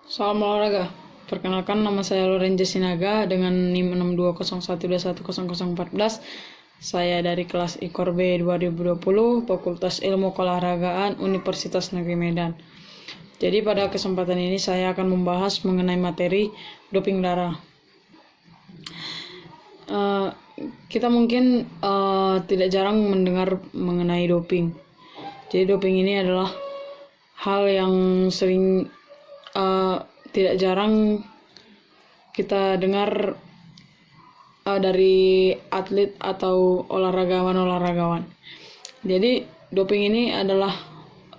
Salam olahraga. Perkenalkan, nama saya Lorenzo Sinaga dengan NIM 6201210014. Saya dari kelas IKOR B 2020, Fakultas Ilmu Keolahragaan Universitas Negeri Medan. Jadi pada kesempatan ini saya akan membahas mengenai materi doping darah. Kita mungkin tidak jarang mendengar mengenai doping. Jadi doping ini adalah hal yang sering tidak jarang kita dengar dari atlet atau olahragawan. Jadi doping ini adalah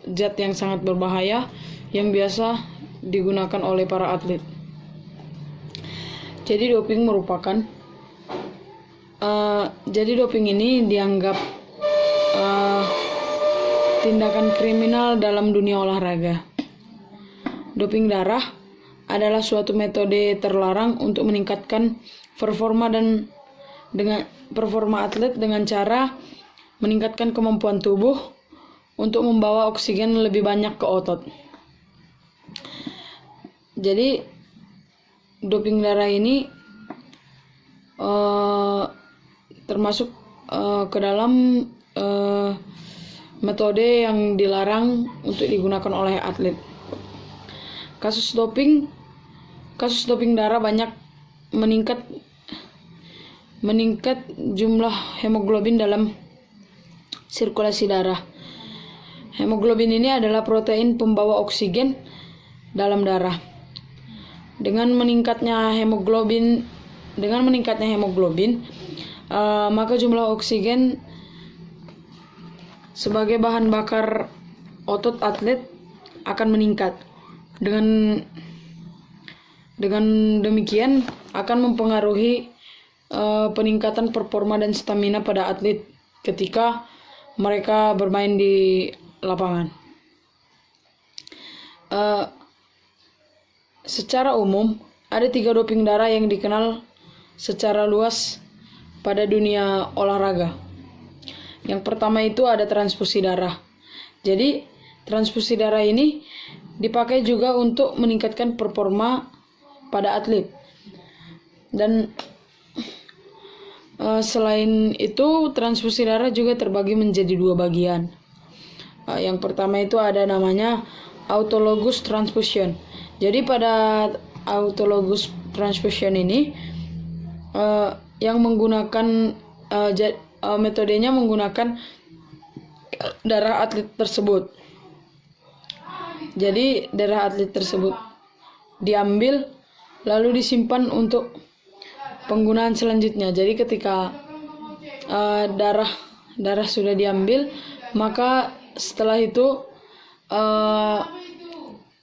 zat yang sangat berbahaya yang biasa digunakan oleh para atlet. Jadi doping ini dianggap tindakan kriminal dalam dunia olahraga. Doping darah adalah suatu metode terlarang untuk meningkatkan performa atlet dengan cara meningkatkan kemampuan tubuh untuk membawa oksigen lebih banyak ke otot. Jadi doping darah ini termasuk ke dalam metode yang dilarang untuk digunakan oleh atlet. Kasus doping darah banyak meningkat jumlah hemoglobin dalam sirkulasi darah. Hemoglobin ini adalah protein pembawa oksigen dalam darah. Dengan meningkatnya hemoglobin, maka jumlah oksigen sebagai bahan bakar otot atlet akan meningkat. Dengan demikian akan mempengaruhi peningkatan performa dan stamina pada atlet ketika mereka bermain di lapangan. Secara umum ada 3 doping darah yang dikenal secara luas pada dunia olahraga. Yang pertama itu ada transfusi darah. Jadi transfusi darah ini dipakai juga untuk meningkatkan performa pada atlet. Dan selain itu transfusi darah juga terbagi menjadi 2 bagian. Yang pertama itu ada namanya autologous transfusion. Jadi pada autologous transfusion ini yang menggunakan metodenya menggunakan darah atlet tersebut. Jadi darah atlet tersebut diambil lalu disimpan untuk penggunaan selanjutnya. Jadi ketika darah sudah diambil, maka setelah itu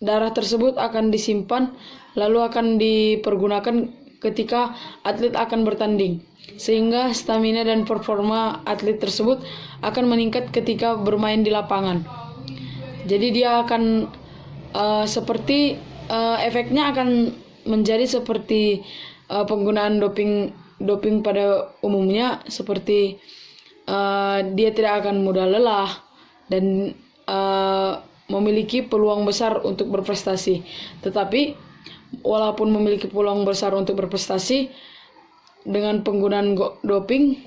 darah tersebut akan disimpan lalu akan dipergunakan ketika atlet akan bertanding, sehingga stamina dan performa atlet tersebut akan meningkat ketika bermain di lapangan. Jadi dia akan efeknya akan menjadi seperti penggunaan doping pada umumnya, seperti dia tidak akan mudah lelah dan memiliki peluang besar untuk berprestasi. Tetapi walaupun memiliki peluang besar untuk berprestasi dengan penggunaan doping,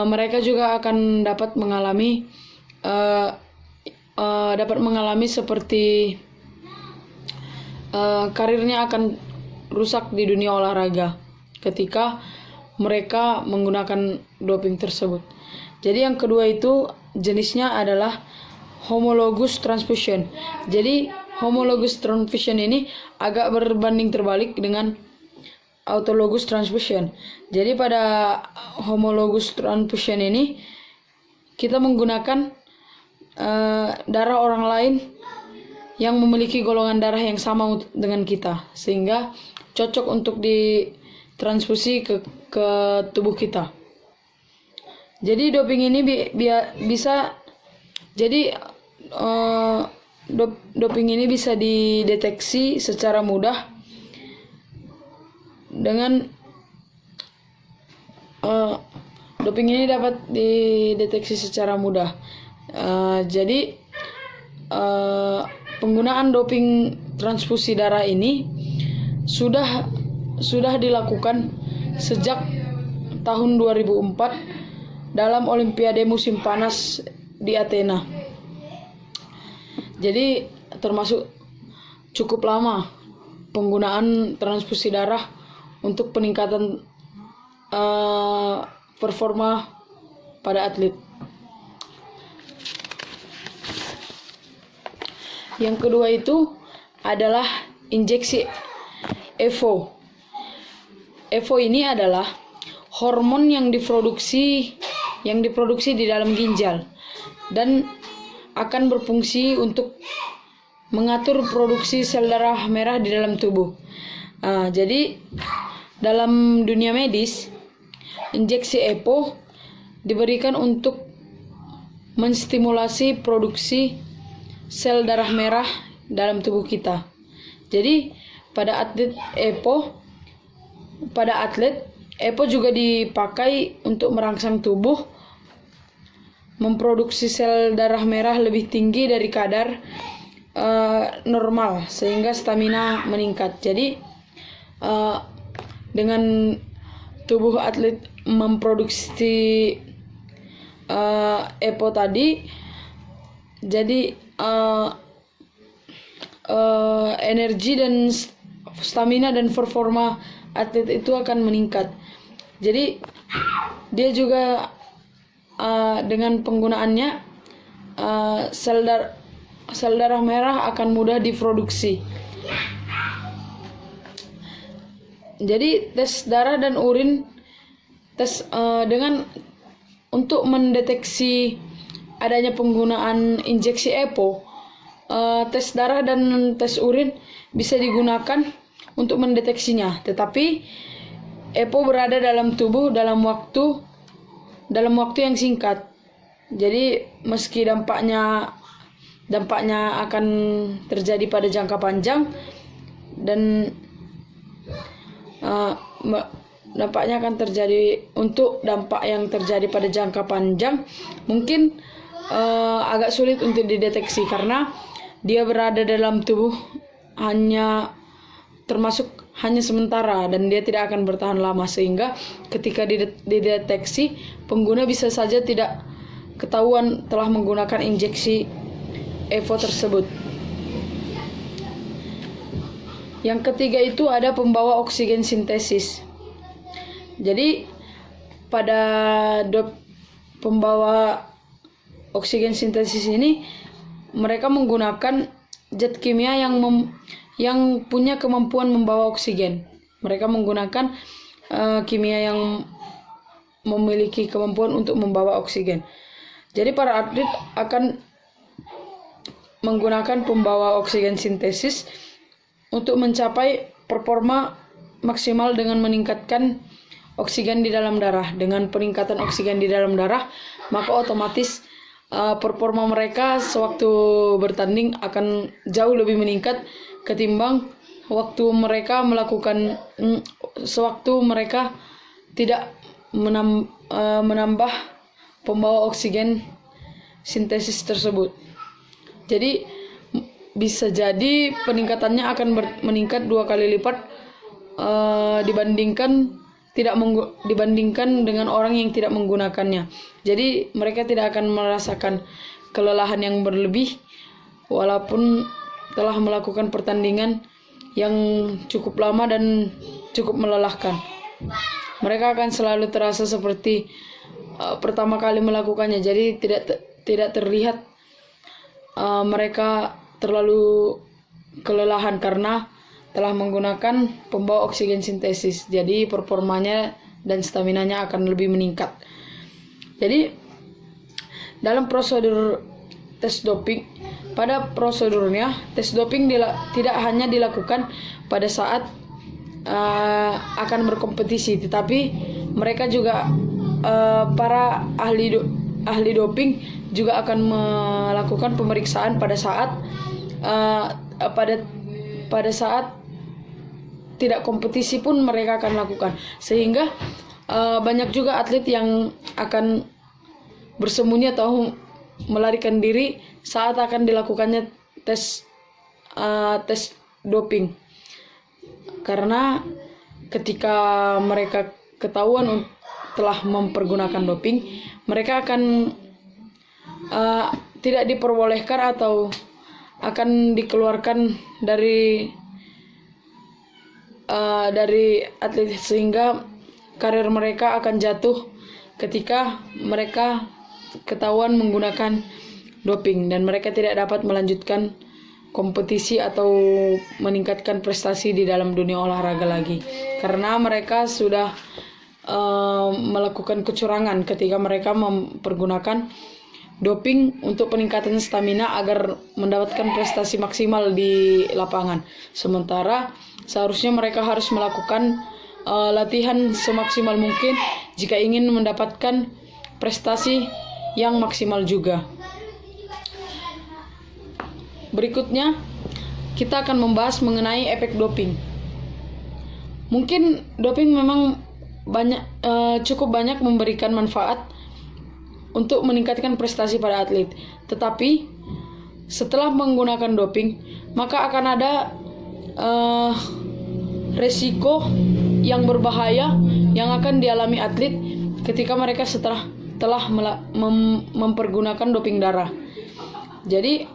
mereka juga akan dapat mengalami seperti karirnya akan rusak di dunia olahraga ketika mereka menggunakan doping tersebut. Jadi yang kedua itu jenisnya adalah homologous transfusion. Jadi homologous transfusion ini agak berbanding terbalik dengan autologous transfusion. Jadi pada homologous transfusion ini kita menggunakan darah orang lain yang memiliki golongan darah yang sama dengan kita, sehingga cocok untuk ditransfusi ke tubuh kita. Jadi doping ini doping ini bisa dideteksi secara mudah dengan doping ini dapat dideteksi secara mudah. Jadi penggunaan doping transfusi darah ini sudah dilakukan sejak tahun 2004 dalam Olimpiade musim panas di Athena. Jadi termasuk cukup lama penggunaan transfusi darah untuk peningkatan performa pada atlet. Yang kedua itu adalah injeksi EVO. EVO ini adalah hormon yang diproduksi di dalam ginjal dan akan berfungsi untuk mengatur produksi sel darah merah di dalam tubuh. Jadi dalam dunia medis, injeksi EVO diberikan untuk menstimulasi produksi sel darah merah dalam tubuh kita. Jadi pada atlet EVO juga dipakai untuk merangsang tubuh memproduksi sel darah merah lebih tinggi dari kadar normal sehingga stamina meningkat. Jadi dengan tubuh atlet memproduksi EVO tadi, jadi energi dan stamina dan performa atlet itu akan meningkat. Jadi dia juga dengan penggunaannya sel darah merah akan mudah diproduksi. Jadi tes darah dan urin untuk mendeteksi adanya penggunaan injeksi EVO, tes darah dan tes urin bisa digunakan untuk mendeteksinya. Tetapi EVO berada dalam tubuh dalam waktu yang singkat. Jadi meski dampaknya akan terjadi pada jangka panjang dan dampaknya akan terjadi untuk dampak yang terjadi pada jangka panjang mungkin agak sulit untuk dideteksi karena dia berada dalam tubuh hanya sementara dan dia tidak akan bertahan lama, sehingga ketika dideteksi pengguna bisa saja tidak ketahuan telah menggunakan injeksi EVO tersebut. Yang ketiga itu ada pembawa oksigen sintesis. Jadi pada pembawa oksigen sintesis ini mereka menggunakan zat kimia yang punya kemampuan membawa oksigen. Mereka menggunakan kimia yang memiliki kemampuan untuk membawa oksigen. Jadi para atlet akan menggunakan pembawa oksigen sintesis untuk mencapai performa maksimal dengan meningkatkan oksigen di dalam darah. Dengan peningkatan oksigen di dalam darah, maka otomatis performa mereka sewaktu bertanding akan jauh lebih meningkat ketimbang sewaktu mereka tidak menambah pembawa oksigen sintesis tersebut. Jadi bisa jadi peningkatannya akan meningkat 2 kali lipat dibandingkan dengan orang yang tidak menggunakannya. Jadi mereka tidak akan merasakan kelelahan yang berlebih walaupun telah melakukan pertandingan yang cukup lama dan cukup melelahkan. Mereka akan selalu terasa seperti pertama kali melakukannya. Jadi tidak terlihat mereka terlalu kelelahan karena telah menggunakan pembawa oksigen sintesis. Jadi performanya dan staminanya akan lebih meningkat. Jadi dalam prosedur tes doping, pada prosedurnya tes doping tidak hanya dilakukan pada saat akan berkompetisi, tetapi mereka juga para ahli doping juga akan melakukan pemeriksaan pada saat tidak kompetisi pun mereka akan lakukan, sehingga banyak juga atlet yang akan bersembunyi atau melarikan diri saat akan dilakukannya tes doping. Karena ketika mereka ketahuan telah mempergunakan doping, mereka akan tidak diperbolehkan atau akan dikeluarkan dari atlet, sehingga karir mereka akan jatuh ketika mereka ketahuan menggunakan doping dan mereka tidak dapat melanjutkan kompetisi atau meningkatkan prestasi di dalam dunia olahraga lagi, karena mereka sudah melakukan kecurangan ketika mereka mempergunakan doping untuk peningkatan stamina agar mendapatkan prestasi maksimal di lapangan. Sementara seharusnya mereka harus melakukan latihan semaksimal mungkin jika ingin mendapatkan prestasi yang maksimal juga. Berikutnya kita akan membahas mengenai efek doping. Mungkin doping memang cukup banyak memberikan manfaat untuk meningkatkan prestasi pada atlet. Tetapi setelah menggunakan doping, maka akan ada resiko yang berbahaya yang akan dialami atlet ketika mereka telah mempergunakan doping darah. Jadi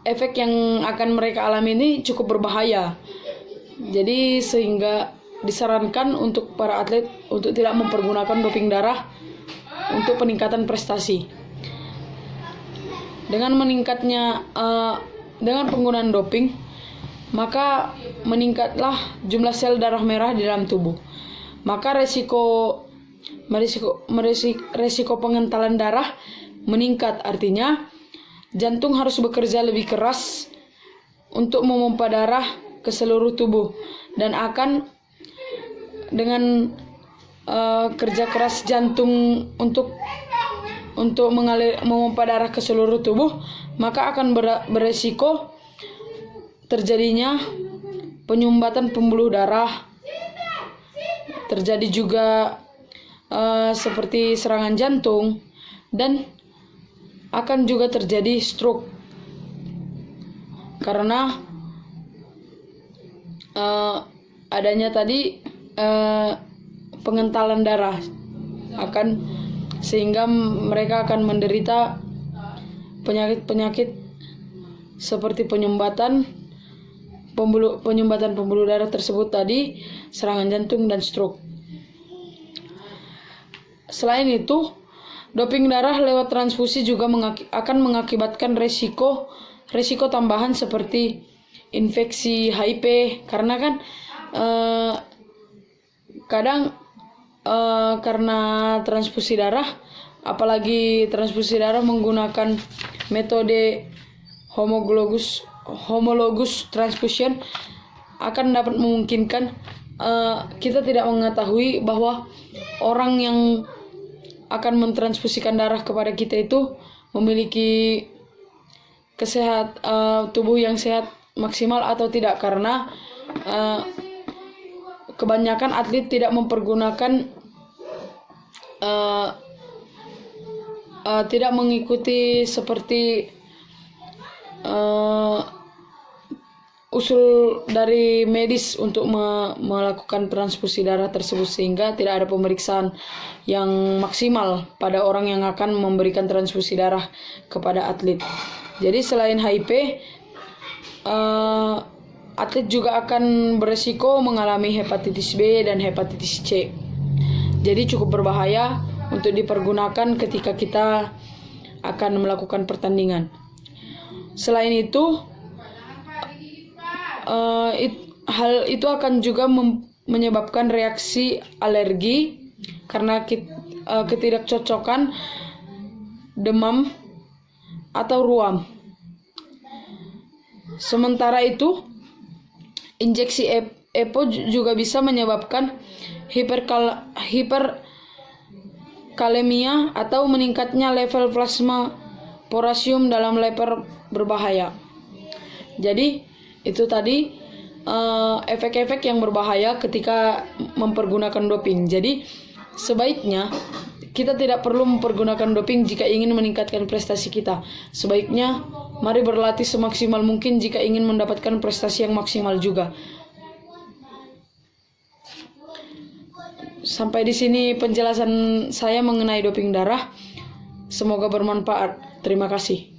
efek yang akan mereka alami ini cukup berbahaya. Jadi sehingga disarankan untuk para atlet untuk tidak mempergunakan doping darah untuk peningkatan prestasi. Dengan penggunaan doping, maka meningkatlah jumlah sel darah merah di dalam tubuh. Maka resiko pengentalan darah meningkat. Artinya jantung harus bekerja lebih keras untuk memompa darah ke seluruh tubuh, dan akan dengan kerja keras jantung untuk memompa darah ke seluruh tubuh, maka akan beresiko terjadinya penyumbatan pembuluh darah. Terjadi juga seperti serangan jantung, dan akan juga terjadi stroke karena adanya tadi pengentalan darah, sehingga mereka akan menderita penyakit-penyakit seperti penyumbatan pembuluh darah tersebut tadi, serangan jantung dan stroke. Selain itu, doping darah lewat transfusi juga akan mengakibatkan resiko tambahan seperti infeksi HIV, karena kan kadang karena transfusi darah, apalagi transfusi darah menggunakan metode homologous transfusion, akan dapat memungkinkan kita tidak mengetahui bahwa orang yang akan mentransfusikan darah kepada kita itu memiliki tubuh yang sehat maksimal atau tidak, karena kebanyakan atlet tidak mempergunakan tidak mengikuti seperti usul dari medis untuk melakukan transfusi darah tersebut, sehingga tidak ada pemeriksaan yang maksimal pada orang yang akan memberikan transfusi darah kepada atlet. Jadi selain HIV, atlet juga akan beresiko mengalami hepatitis B dan hepatitis C. Jadi cukup berbahaya untuk dipergunakan ketika kita akan melakukan pertandingan. Selain itu, hal itu akan juga menyebabkan reaksi alergi karena ketidakcocokan, demam, atau ruam. Sementara itu, injeksi EPO juga bisa menyebabkan hiperkalemia atau meningkatnya level plasma porasium dalam leher berbahaya. Jadi itu tadi efek-efek yang berbahaya ketika mempergunakan doping. Jadi sebaiknya kita tidak perlu mempergunakan doping jika ingin meningkatkan prestasi kita. Sebaiknya Mari berlatih semaksimal mungkin jika ingin mendapatkan prestasi yang maksimal juga. Sampai di sini penjelasan saya mengenai doping darah. Semoga bermanfaat. Terima kasih.